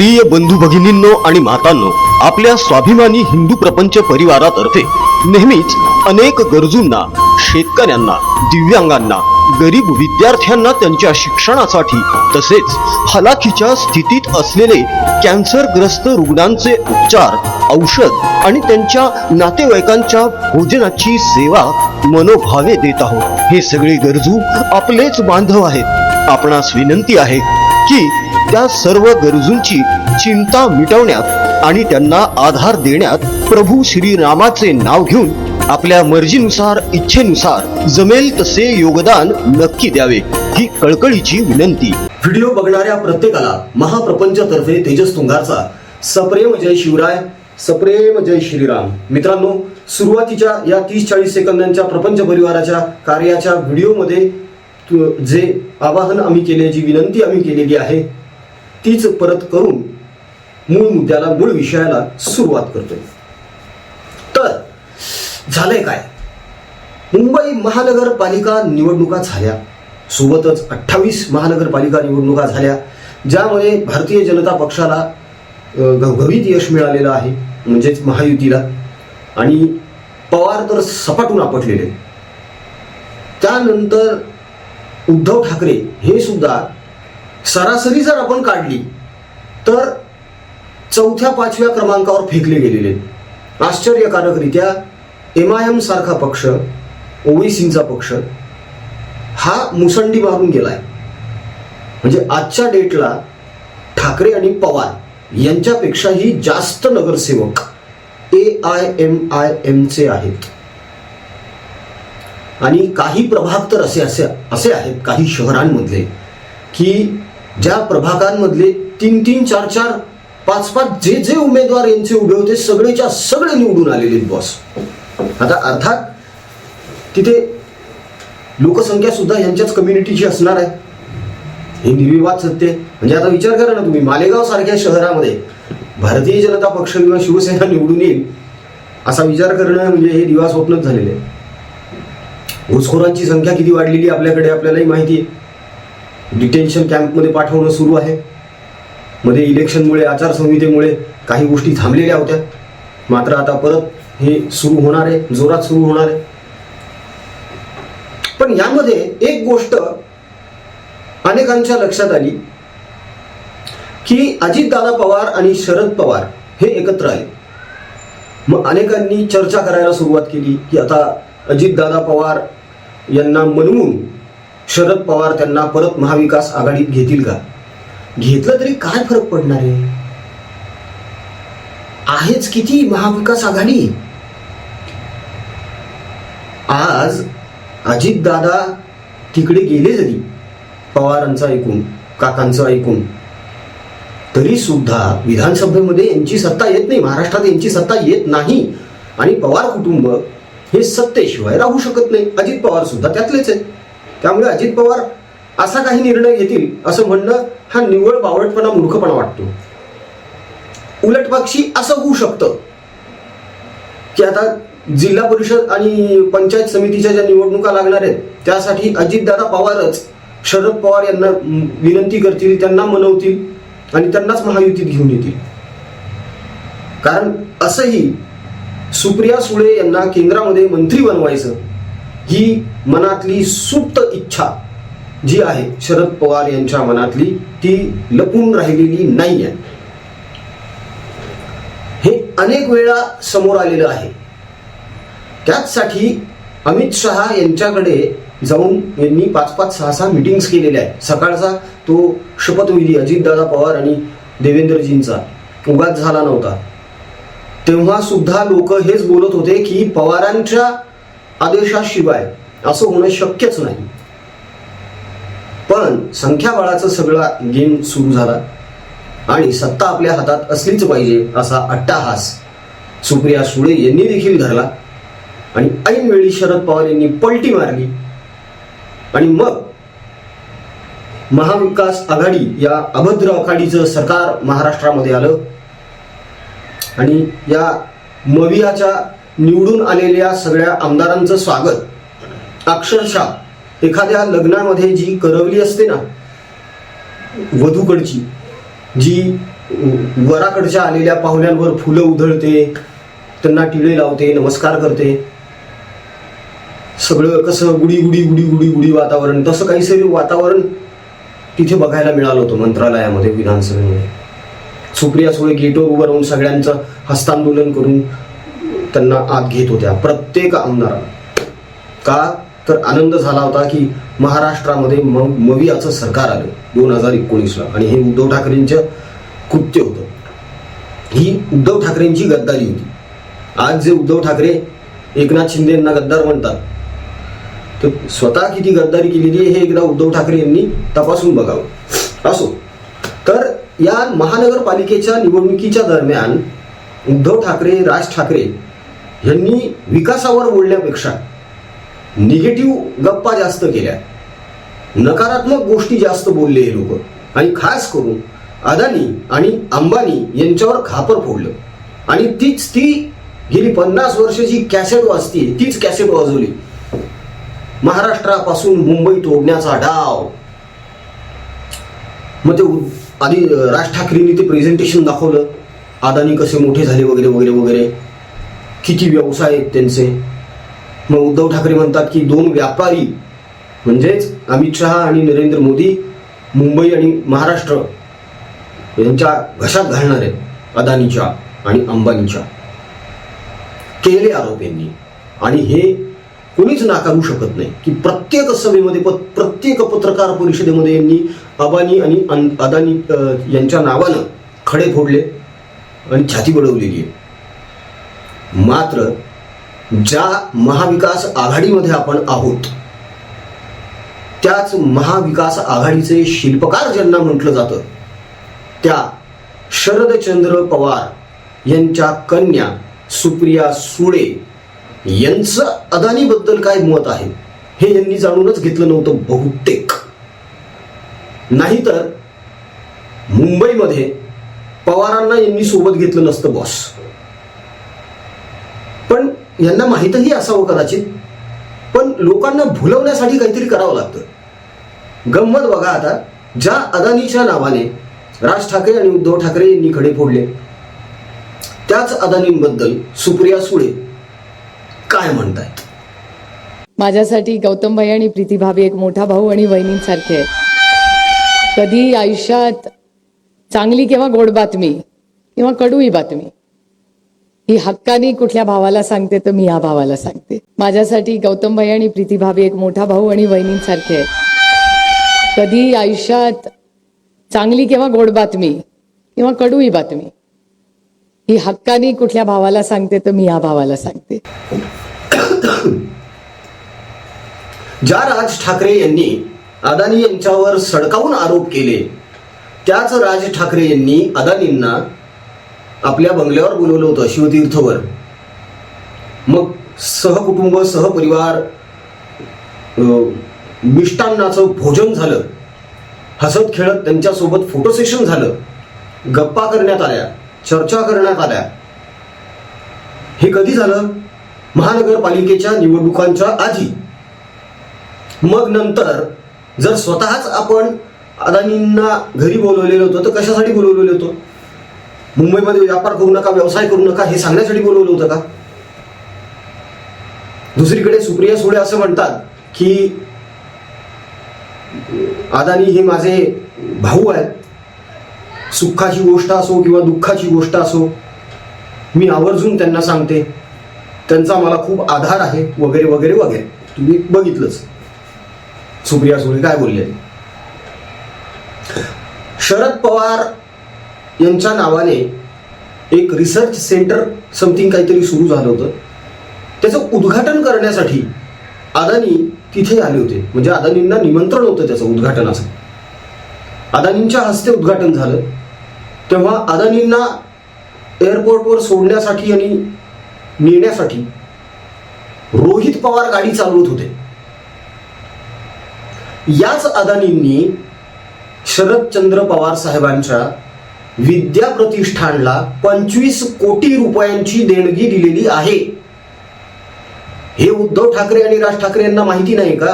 प्रिय बंधू भगिनींनो आणि मातांनो, आपल्या स्वाभिमानी हिंदू प्रपंच परिवारातर्फे नेहमीच अनेक गरजूंना, शेतकऱ्यांना, दिव्यांगांना, गरीब विद्यार्थ्यांना त्यांच्या शिक्षणासाठी तसेच हलाखीच्या स्थितीत असलेले कॅन्सरग्रस्त रुग्णांचे उपचार, औषध आणि त्यांच्या नातेवाईकांच्या भोजनाची सेवा मनोभावे देत आहोत. हे सगळे गरजू आपलेच बांधव आहेत. आपणास विनंती आहे की त्या सर्व गरजूंची चिंता मिटवण्यात आणि त्यांना आधार देण्यात प्रभू श्रीरामाचे नाव घेऊन आपल्या मर्जीनुसार, इच्छेनुसार जमेल तसे योगदान नक्की द्यावे, ही कळकळीची विनंती. व्हिडिओ बघणाऱ्या प्रत्येकाला महाप्रपंच तर्फे तेजस तुंगारचा सप्रेम जय शिवराय, सप्रेम जय श्रीराम. मित्रांनो, सुरुवातीच्या या 30-40 सेकंदांच्या प्रपंच परिवाराच्या कार्याच्या व्हिडिओमध्ये जे आवाहन आम्ही केले, जी विनंती आम्ही केलेली आहे, तीच परत करून मूळ मुद्द्याला, मूळ विषयाला सुरुवात करतोय. तर झालंय काय, मुंबई महानगरपालिका निवडणुका झाल्या, सोबतच 28 महानगरपालिका निवडणुका झाल्या, ज्यामुळे भारतीय जनता पक्षाला घवघवीत यश मिळालेलं आहे, म्हणजेच महायुतीला. आणि पवार तर सपाटून आपटलेले. त्यानंतर उद्धव ठाकरे हे सुद्धा सरासरी जर आपण काढली तर 4-5व्या क्रमांकावर फेकले गेलेले. आश्चर्यकारकरित्या MIM सारखा पक्ष, ओवेसींचा पक्ष, हा मुसंडी मारून गेलाय. म्हणजे आजच्या डेटला ठाकरे आणि पवार यांच्यापेक्षाही जास्त नगरसेवक AIMIM चे आहेत. आणि काही प्रभाग तर असे आहेत, काही शहरांमधले, की ज्या प्रभागांमधले 3-3, 4-4, 5-5 जे उमेदवार यांचे उभे होते, सगळेच्या सगळे निवडून आलेले बॉस. आता अर्थात तिथे लोकसंख्या सुद्धा यांच्याच कम्युनिटीची असणार आहे, हे निर्विवाद सत्य. म्हणजे आता विचार करा ना तुम्ही, मालेगाव सारख्या शहरामध्ये भारतीय जनता पक्ष किंवा शिवसेना निवडून येईल असा विचार करणं म्हणजे हे दिवा स्वप्नच झालेले आहे. घुसखोरांची संख्या किती वाढलेली आपल्याकडे आपल्यालाही माहिती आहे. डिटेन्शन कॅम्पमध्ये पाठवणं सुरू आहे. मध्ये इलेक्शनमुळे, आचारसंहितेमुळे काही गोष्टी थांबलेल्या होत्या, मात्र आता परत हे सुरू होणार आहे, जोरात सुरू होणार आहे. पण यामध्ये एक गोष्ट अनेकांच्या लक्षात आली की अजितदादा पवार आणि शरद पवार हे एकत्र आले. मग अनेकांनी चर्चा करायला सुरुवात केली की आता अजितदादा पवार यांना मनवून शरद पवार त्यांना परत महाविकास आघाडीत घेतील का? घेतलं तरी काय फरक पडणार आहे? आहेच किती महाविकास आघाडी. आज अजितदादा तिकडे गेले जरी पवारांचं ऐकून, काकांचं ऐकून, तरी सुद्धा विधानसभेमध्ये यांची सत्ता येत नाही, महाराष्ट्रात यांची सत्ता येत नाही. आणि पवार कुटुंब हे सत्तेशिवाय राहू शकत नाही. अजित पवार सुद्धा त्यातलेच आहेत. त्यामुळे अजित पवार असा काही निर्णय घेतील असं म्हणणं हा निव्वळ बावळटपणा, मूर्खपणा वाटतो. उलट पक्षी असं होऊ शकतं की आता जिल्हा परिषद आणि पंचायत समितीच्या ज्या निवडणुका लागणार आहेत त्यासाठी अजितदादा पवारच शरद पवार यांना विनंती करतील, त्यांना मनवतील आणि त्यांनाच महायुतीत घेऊन येतील. कारण असंही सुप्रिया सुळे यांना केंद्रामध्ये मंत्री बनवायचं ही मनातली सुप्त इच्छा जी आहे शरद पवार यांच्या मनातली, ती लपून राहिलेली नाही आहे. हे अनेक वेळा समोर आलेलं आहे. त्याचसाठी अमित शहा यांच्याकडे जाऊन यांनी 5-5, 6-6 मीटिंग्स केलेल्या आहेत. सकाळचा तो शपथविधी अजितदादा पवार आणि देवेंद्रजींचा उगाच झाला नव्हता. तेव्हा सुद्धा लोक हेच बोलत होते की पवारांच्या आदेशाशिवाय असं होणं शक्यच नाही. पण संख्याबळाचा सगळा गेम सुरू झाला आणि सत्ता आपल्या हातात असलीच पाहिजे असा अट्टाहास सुप्रिया सुळे यांनी देखील धरला. आणि ऐन वेळी शरद पवार यांनी पलटी मारली आणि मग महाविकास आघाडी या अभद्र आघाडीचं सरकार महाराष्ट्रामध्ये आलं. आणि या मवियाच्या निवडून आलेल्या सगळ्या आमदारांचं स्वागत अक्षरशः एखाद्या लग्नामध्ये जी करवली असते ना, वधूकडची जी वराकडच्या आलेल्या पाहुण्यांवर फुलं उधळते, त्यांना टिळे लावते, नमस्कार करते. सगळं कसं गुडी गुडी गुडी गुडी गुडी वातावरण, तसं काहीतरी वातावरण तिथे बघायला मिळालं होतं मंत्रालयामध्ये, विधानसभेमध्ये. सुप्रिया सुळे गेटवर उभं राहून सगळ्यांचं हस्तांदोलन करून त्यांना आत घेत होत्या, प्रत्येक आमदाराला. का तर आनंद झाला होता की महाराष्ट्रामध्ये मवियाचं सरकार आलं 2019ला, आणि हे उद्धव ठाकरेंचं कृत्य होतं. ही उद्धव ठाकरेंची गद्दारी होती. आज जे उद्धव ठाकरे एकनाथ शिंदे यांना गद्दार म्हणतात, तर स्वतः किती गद्दारी केलेली आहे हे एकदा उद्धव ठाकरे यांनी तपासून बघावं. असो, तर या महानगरपालिकेच्या निवडणुकीच्या दरम्यान उद्धव ठाकरे, राज ठाकरे यांनी विकासावर बोलण्यापेक्षा निगेटिव्ह गप्पा जास्त केल्या, नकारात्मक गोष्टी जास्त बोलले हे लोक, आणि खास करून अदानी आणि अंबानी यांच्यावर खापर फोडलं. आणि तीच ती गेली 50 वर्षाची कॅसेट वाजती, तीच कॅसेट वाजवली. महाराष्ट्रापासून मुंबई तोडण्याचा डाव. मग ते आधी राज ठाकरेंनी ते प्रेझेंटेशन दाखवलं, अदानी कसे मोठे झाले वगैरे वगैरे वगैरे, किती व्यवसाय आहेत त्यांचे. मग उद्धव ठाकरे म्हणतात की 2 व्यापारी म्हणजेच अमित शहा आणि नरेंद्र मोदी मुंबई आणि महाराष्ट्र यांच्या घशात घालणार आहेत, अदानीच्या आणि अंबानीच्या. केले आरोप यांनी. आणि हे कोणीच नाकारू शकत नाही की प्रत्येक सभेमध्ये, प्रत्येक पत्रकार परिषदेमध्ये यांनी अंबानी आणि अदानी यांच्या नावानं खडे फोडले आणि छाती बडवलेली आहे. मात्र ज्या महाविकास आघाडीमध्ये आपण आहोत, त्याच महाविकास आघाडीचे शिल्पकार ज्यांना म्हटलं जातं, त्या शरदचंद्र पवार यांच्या कन्या सुप्रिया सुळे यांचं अदानीबद्दल काय मत आहे हे यांनी जाणूनच घेतलं नव्हतं बहुतेक. नाहीतर मुंबईमध्ये पवारांना यांनी सोबत घेतलं नसतं बॉस. पण यांना माहीतही असावं कदाचित, पण लोकांना भुलवण्यासाठी काहीतरी करावं लागतं. गंमत बघा आता, ज्या अदानीच्या नावाने राज ठाकरे आणि उद्धव ठाकरे यांनी खडे फोडले, त्याच अदानींबद्दल सुप्रिया सुळे काय म्हणतायत. माझ्यासाठी गौतम भाई आणि प्रीती भाभी एक मोठा भाऊ आणि बहिणींसारखे आहेत. कधी आयुष्यात चांगली किंवा गोड बातमी किंवा कडूही बातमी ही हक्कानी कुठल्या भावाला सांगते तर मी या भावाला सांगते. माझ्यासाठी गौतम भाई आणि प्रीती भाभी एक मोठा भाऊ आणि बहिणींसारखे आहेत. कधी आयुष्यात चांगली किंवा गोड बातमी किंवा कडूही बातमी ही हक्कानी कुठल्या भावाला सांगते तर मी या भावाला सांगते. ज्या राज ठाकरे यांनी अदानी यांच्यावर सडकावून आरोप केले, त्याच राज ठाकरे यांनी अदानींना आपल्या बंगल्यावर बोलवलं होतं, शिवतीर्थवर. मग सहकुटुंब सहपरिवार मिष्टान्नाचं भोजन झालं, हसत खेळत त्यांच्यासोबत फोटो सेशन झालं, गप्पा करण्यात आल्या, चर्चा करण्यात आल्या. हे कधी झालं? महानगरपालिकेच्या निवडणुकांच्या आधी. मग नंतर जर स्वतःच आपण अदानींना घरी बोलवलेलं होतं तर कशासाठी बोलवलेलं होतं? मुंबईमध्ये व्यापार करू नका, व्यवसाय करू नका हे सांगण्यासाठी बोलवलं होतं का? दुसरीकडे सुप्रिया सुळे असं म्हणतात की अदानी हे माझे भाऊ आहेत, सुखाची गोष्ट असो किंवा दुःखाची गोष्ट असो मी आवर्जून त्यांना सांगते, त्यांचा मला खूप आधार आहे वगैरे वगैरे वगैरे. तुम्ही बघितलंच सुप्रिया सुळे काय बोलले. शरद पवार यांच्या नावाने एक रिसर्च सेंटर समथिंग काहीतरी सुरू झालं होतं, त्याचं उद्घाटन करण्यासाठी अदानी तिथे आले होते. म्हणजे अदानींना निमंत्रण होतं त्याचं उद्घाटनाचं. अदानींच्या हस्ते उद्घाटन झालं. तेव्हा अदानींना एअरपोर्टवर सोडण्यासाठी आणि नेण्यासाठी रोहित पवार गाडी चालवत होते. याच अदानींनी शरदचंद्र पवार साहेबांच्या विद्या प्रतिष्ठानला 25 कोटी रुपयांची देणगी दिलेली आहे. हे उद्धव ठाकरे आणि राज ठाकरे यांना माहिती नाही का?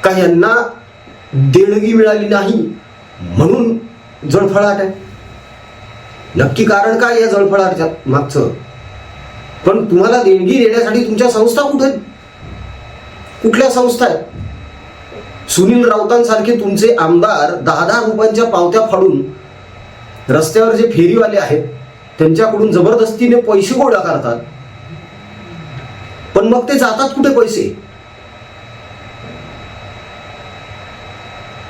का यांना देणगी मिळाली नाही म्हणून जळफळाट आहे. नक्की कारण काय या जळफळाटच्या मागचं? पण तुम्हाला देणगी देण्यासाठी तुमच्या संस्था कुठे आहेत? कुठल्या संस्था आहेत? सुनील राऊतांसारखे तुमचे आमदार 10,000 रुपयांच्या पावत्या फाडून रस्त्यावर जे फेरीवाले आहेत त्यांच्याकडून जबरदस्तीने पैसे गोळा करतात. पण मग ते जातात कुठे पैसे?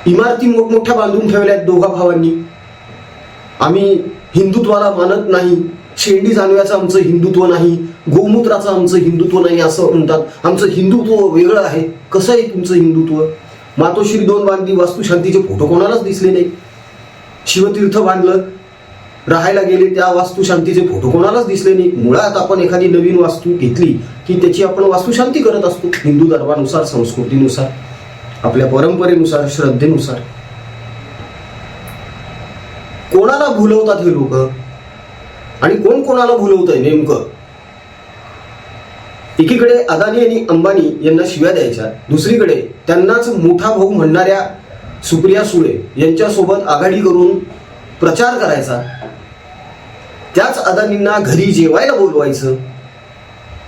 इमारती मोठमोठ्या बांधून ठेवल्या आहेत दोघा भावांनी. आम्ही हिंदुत्वाला मानत नाही, शेंडी जानव्याचं आमचं हिंदुत्व नाही, गोमूत्राचं आमचं हिंदुत्व नाही असं म्हणतात. आमचं हिंदुत्व वेगळं आहे. कसं आहे तुमचं हिंदुत्व? मातोश्री 2 बांधली, वास्तुशांतीचे फोटो कोणालाच दिसले नाही. शिवतीर्थ बांधलं, राहायला गेले, त्या वास्तुशांतीचे फोटो कोणालाच दिसले नाही. मुळात आपण एखादी नवीन वास्तू घेतली की त्याची आपण वास्तुशांती करत असतो हिंदू धर्मानुसार, संस्कृतीनुसार, आपल्या परंपरेनुसार, श्रद्धेनुसार. कोणाला भुलवतात हे लोक? आणि कोण कोणाला भुलवतंय नेमकं? एकीकडे अदानी आणि अंबानी यांना शिव्या द्यायच्या, दुसरीकडे त्यांनाच मोठा भाऊ म्हणणाऱ्या सुप्रिया सुळे यांच्यासोबत आघाडी करून प्रचार करायचा. त्याच अदानींना घरी जेवायला बोलवायचं,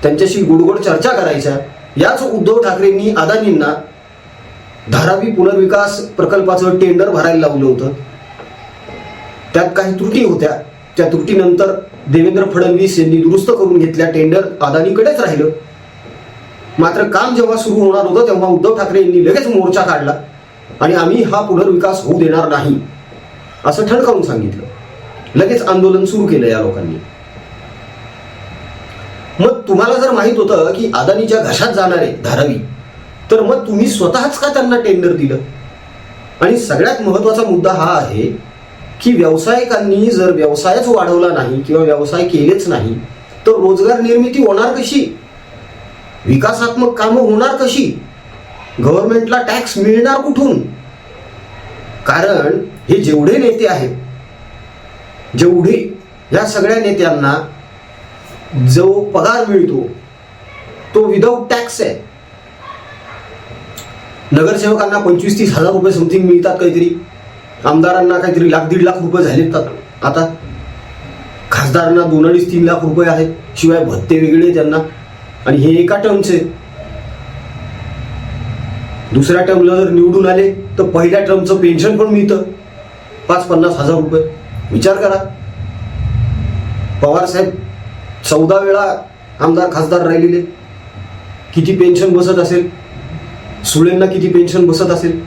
त्यांच्याशी गोडगोड चर्चा करायच्या. याच उद्धव ठाकरेंनी अदानींना धारावी पुनर्विकास प्रकल्पाचं टेंडर भरायला लावलं होतं. त्यात काही त्रुटी होत्या. त्या त्रुटीनंतर देवेंद्र फडणवीस यांनी दुरुस्त करून घेतल्या. टेंडर अदानीकडेच राहिलं. मात्र काम जेव्हा सुरू होणार होतं तेव्हा उद्धव ठाकरे यांनी लगेच मोर्चा काढला आणि आम्ही हा पुनर्विकास होऊ देणार नाही असं ठणकावून सांगितलं. लगेच आंदोलन सुरू केलं या लोकांनी. मग तुम्हाला जर माहित होतं की अदानीच्या घशात जाणार आहे धारावी, तर मग तुम्ही स्वतःच का त्यांना टेंडर दिलं? आणि सगळ्यात महत्वाचा मुद्दा हा आहे की व्यावसायिकांनी जर व्यवसायच वाढवला नाही किंवा व्यवसाय केलेच नाही तर रोजगार निर्मिती होणार कशी? विकासात्मक कामं होणार कशी? गव्हर्नमेंटला टॅक्स मिळणार कुठून? कारण हे जेवढे नेते आहेत, जेवढे या सगळ्या नेत्यांना जो पगार मिळतो तो विदाऊट टॅक्स आहे. नगरसेवकांना 25-30 हजार रुपये समथिंग मिळतात काहीतरी, आमदारांना काहीतरी 1,00,000-1.5 लाख रुपये झालेत आता, खासदारांना 2-3 लाख रुपये आहेत, शिवाय भत्ते वेगळे त्यांना. आणि हे एका टर्मचे. दुसऱ्या टर्मला जर निवडून आले तर पहिल्या टर्मचं पेन्शन पण मिळतं 5-50 हजार रुपये. विचार करा, पवार साहेब 14 वेळा आमदार खासदार राहिलेले, किती पेन्शन बसत असेल? सुळेंना किती पेन्शन बसत असेल?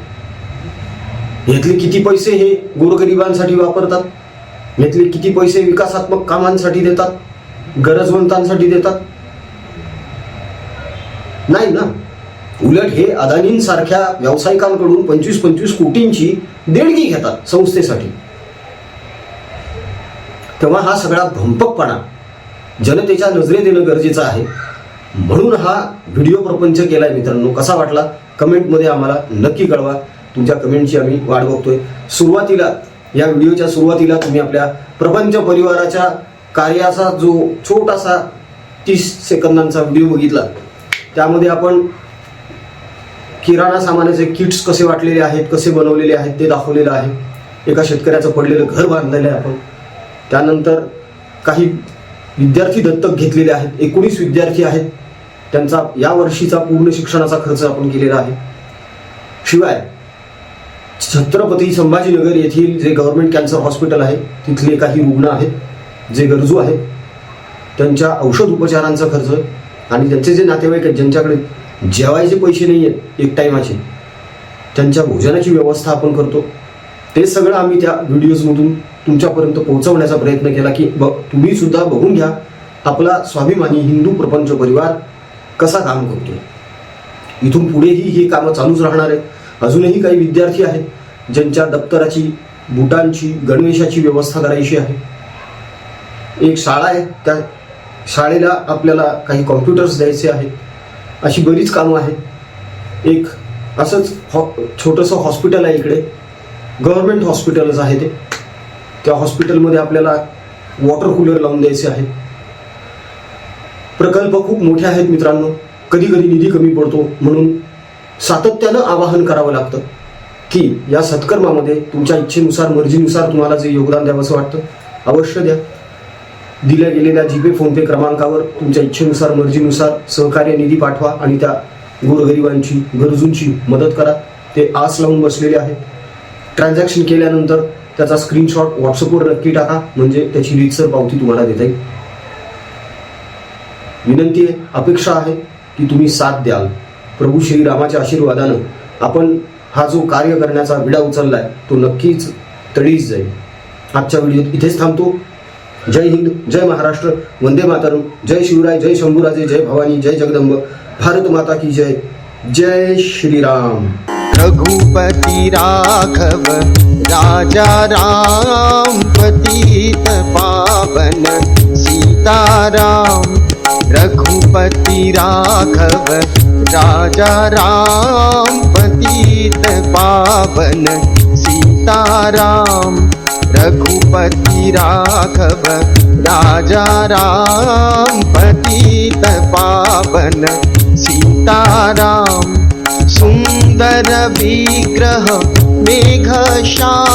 यातले किती पैसे हे गोरगरिबांसाठी वापरतात? यातले किती पैसे विकासात्मक कामांसाठी देतात, गरजवंतांसाठी देतात? नाही ना. उलट हे अदानींसारख्या व्यावसायिकांकडून 25-25 कोटींची देणगी घेतात संस्थेसाठी. तेव्हा हा सगळा भंपकपणा जनतेच्या नजरेत येणं गरजेचं आहे. म्हणून हा व्हिडिओ प्रपंच केलाय मित्रांनो. कसा वाटला कमेंटमध्ये आम्हाला नक्की कळवा. तुमच्या कमेंटची आम्ही वाट बघतोय. सुरुवातीला, या व्हिडिओच्या सुरुवातीला तुम्ही आपल्या प्रपंच परिवाराच्या कार्याचा जो छोटासा 30 सेकंदांचा व्हिडिओ बघितला, त्यामध्ये आपण किराणा सामानाचे किट्स कसे वाटलेले आहेत, कसे बनवलेले आहेत ते दाखवलेलं आहे. एका शेतकऱ्याचं पडलेलं घर बांधलेलं आहे आपण. त्यानंतर काही विद्यार्थी दत्तक घेतलेले आहेत, 19 विद्यार्थी आहेत. त्यांचा या वर्षीचा पूर्ण शिक्षणाचा खर्च आपण केलेला आहे. शिवाय छत्रपती संभाजीनगर येथील जे गव्हर्नमेंट कॅन्सर हॉस्पिटल आहे तिथले काही रुग्ण आहेत जे गरजू आहेत, त्यांच्या औषध उपचारांचा खर्च आणि त्यांचे जे नातेवाईक आहेत ज्यांच्याकडे जेवायचे पैसे नाही आहेत एक टायमाचे, त्यांच्या भोजनाची व्यवस्था आपण करतो. ते सगळं आम्ही त्या व्हिडिओजमधून तुमच्यापर्यंत पोहोचवण्याचा प्रयत्न केला की तुम्ही सुद्धा बघून घ्या आपला स्वाभिमानी हिंदू प्रपंच परिवार कसा काम करतो. इथून पुढेही ही कामं चालूच राहणार आहेत. अजूनही काही विद्यार्थी आहेत ज्यांच्या दप्तराची, बुटांची, गणवेशाची व्यवस्था करायची आहे. एक शाळा आहे, त्या शाळेला आपल्याला काही कॉम्प्युटर्स द्यायचे आहेत. अशी बरीच कामं आहेत. एक असंच छोटंसं हॉस्पिटल आहे इकडे, गव्हर्नमेंट हॉस्पिटलच आहे ते. त्या हॉस्पिटलमध्ये आपल्याला वॉटर कूलर लावून द्यायचे आहेत. प्रकल्प खूप मोठे आहेत मित्रांनो. कधी कधी निधी कमी पडतो म्हणून सातत्यानं आवाहन करावं लागतं की या सत्कर्मामध्ये तुमच्या इच्छेनुसार मर्जीनुसार तुम्हाला जे योगदान द्यावंसं वाटतं अवश्य द्या. दिल्या गेलेल्या जीपे फोनपे क्रमांकावर तुमच्या इच्छेनुसार मर्जीनुसार सहकार्य निधी पाठवा आणि त्या गोरगरिबांची गरजूंची मदत करा. ते आस लावून बसलेले आहेत. ट्रान्झॅक्शन केल्यानंतर त्याचा स्क्रीनशॉट व्हॉट्सअपवर नक्की टाका, म्हणजे त्याची रीतसर पावती तुम्हाला देता येईल. विनंती आहे, अपेक्षा आहे की तुम्ही साथ द्याल. प्रभू श्रीरामाच्या आशीर्वादानं आपण हा जो कार्य करण्याचा विडा उचललाय तो नक्कीच तडीस जाईल. आजच्या व्हिडिओत इथेच थांबतो. जय हिंद, जय महाराष्ट्र, वंदे मातरम, जय शिवराय, जय शंभूराजे, जय भवानी, जय जगदंब, भारत माता की जय. जय श्रीराम. रघुपति राघव राजा राम, पतित पावन सीताराम. रघुपति राघव राजा राम, पतित पावन सीताराम. रघुपति राघव राजा राम, पतित पावन सीताराम. सुंदर विग्रह मेघ श्याम.